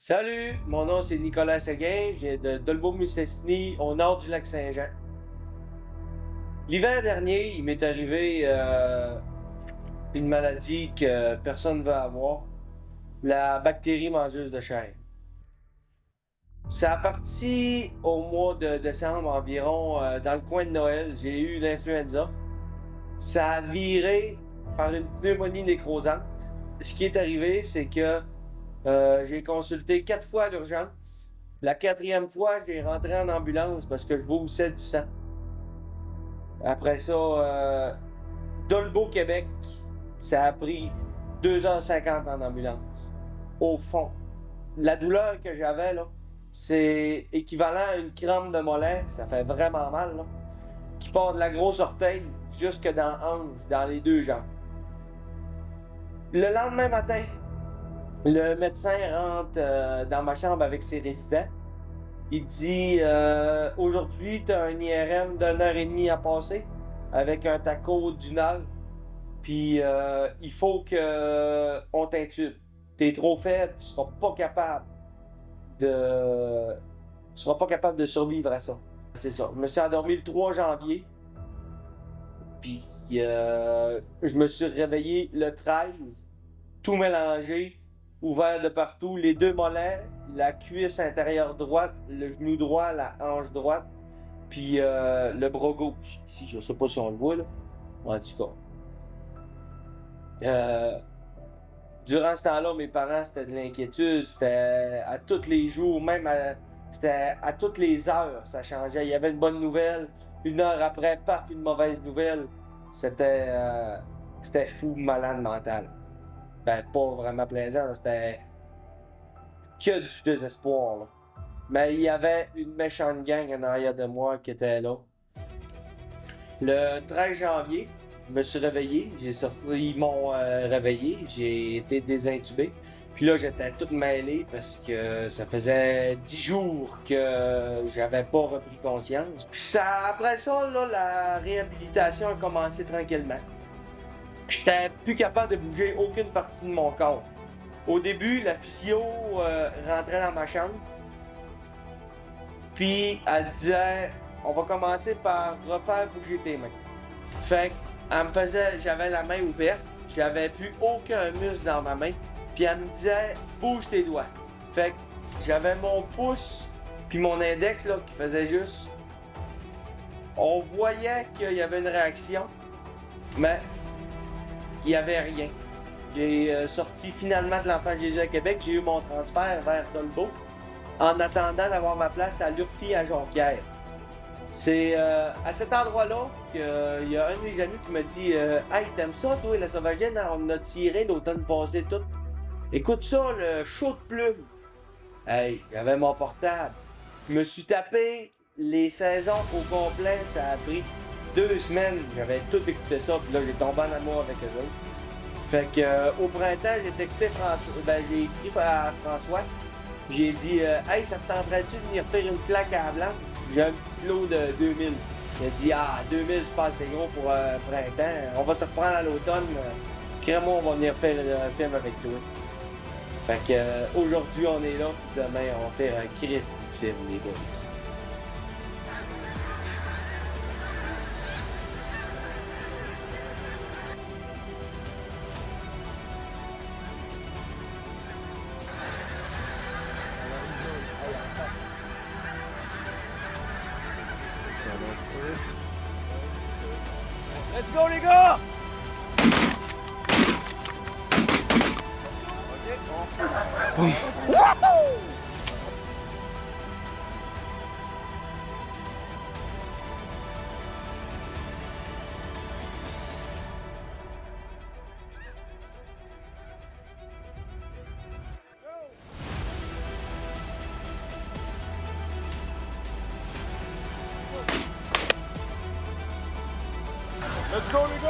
Salut, mon nom c'est Nicolas Séguin, je viens de Dolbeau-Mistassini, au nord du lac Saint-Jean. L'hiver dernier, il m'est arrivé une maladie que personne ne veut avoir, la bactérie mangeuse de chair. Ça a parti au mois de décembre environ, dans le coin de Noël, j'ai eu l'influenza. Ça a viré par une pneumonie nécrosante. Ce qui est arrivé, c'est que j'ai consulté 4 fois à l'urgence. La 4e fois, j'ai rentré en ambulance parce que je vomissais du sang. Après ça, Dolbeau, Québec, ça a pris 2h50 en ambulance. Au fond, la douleur que j'avais, là, c'est équivalent à une crampe de mollet, ça fait vraiment mal, là, qui part de la grosse orteil jusque dans la hanche, dans les 2 jambes. Le lendemain matin, le médecin rentre dans ma chambre avec ses résidents. Il dit aujourd'hui, tu as un IRM d'1h30 à passer avec un taco d'1 heure. Puis il faut qu'on t'intube. T'es trop faible, tu seras pas capable de survivre à ça. C'est ça. Je me suis endormi le 3 janvier. Puis je me suis réveillé le 13, tout mélangé, ouvert de partout, les 2 mollets, la cuisse intérieure droite, le genou droit, la hanche droite, puis le bras gauche. Ici, je sais pas si on le voit, là. En tout cas. Durant ce temps-là, mes parents, c'était de l'inquiétude. C'était à tous les jours, c'était à toutes les heures, ça changeait. Il y avait une bonne nouvelle, 1 heure après, paf, une mauvaise nouvelle. C'était fou, malade mental. Ben, pas vraiment plaisant, là. C'était que du désespoir, là. Mais il y avait une méchante gang en arrière de moi qui était là. Le 13 janvier, je me suis réveillé, ils m'ont réveillé, j'ai été désintubé. Puis là, j'étais tout mêlé parce que ça faisait 10 jours que j'avais pas repris conscience. Après ça, là, la réhabilitation a commencé tranquillement. J'étais plus capable de bouger aucune partie de mon corps. Au début, la physio rentrait dans ma chambre. Puis elle disait, on va commencer par refaire bouger tes mains. Fait qu'elle j'avais la main ouverte, j'avais plus aucun muscle dans ma main. Puis elle me disait, bouge tes doigts. Fait que j'avais mon pouce puis mon index là qui faisait juste. On voyait qu'il y avait une réaction, mais il n'y avait rien. J'ai sorti finalement de l'Enfant Jésus à Québec, j'ai eu mon transfert vers Dolbeau en attendant d'avoir ma place à l'URFI à Jonquière. C'est à cet endroit-là qu'il y a un de mes amis qui m'a dit Hey, t'aimes ça, toi, la sauvagine? On a tiré l'automne passé tout. Écoute ça, le show de plume. Hey, j'avais mon portable. Je me suis tapé les saisons au complet, ça a pris 2 semaines. J'avais tout écouté ça, puis là, j'ai tombé en amour avec eux autres. Fait que au printemps, j'ai texté François, j'ai écrit à François. J'ai dit Hey, ça te tenterait-tu de venir faire une claque à la blanche? J'ai un petit lot de 2000. Il a dit 2000, c'est pas assez gros pour printemps. On va se reprendre à l'automne. Crée-moi, on va venir faire un film avec toi. Fait que aujourd'hui, on est là, puis demain, on va faire un Christy de film, les boys. Let's go les gars! Let's go les gars!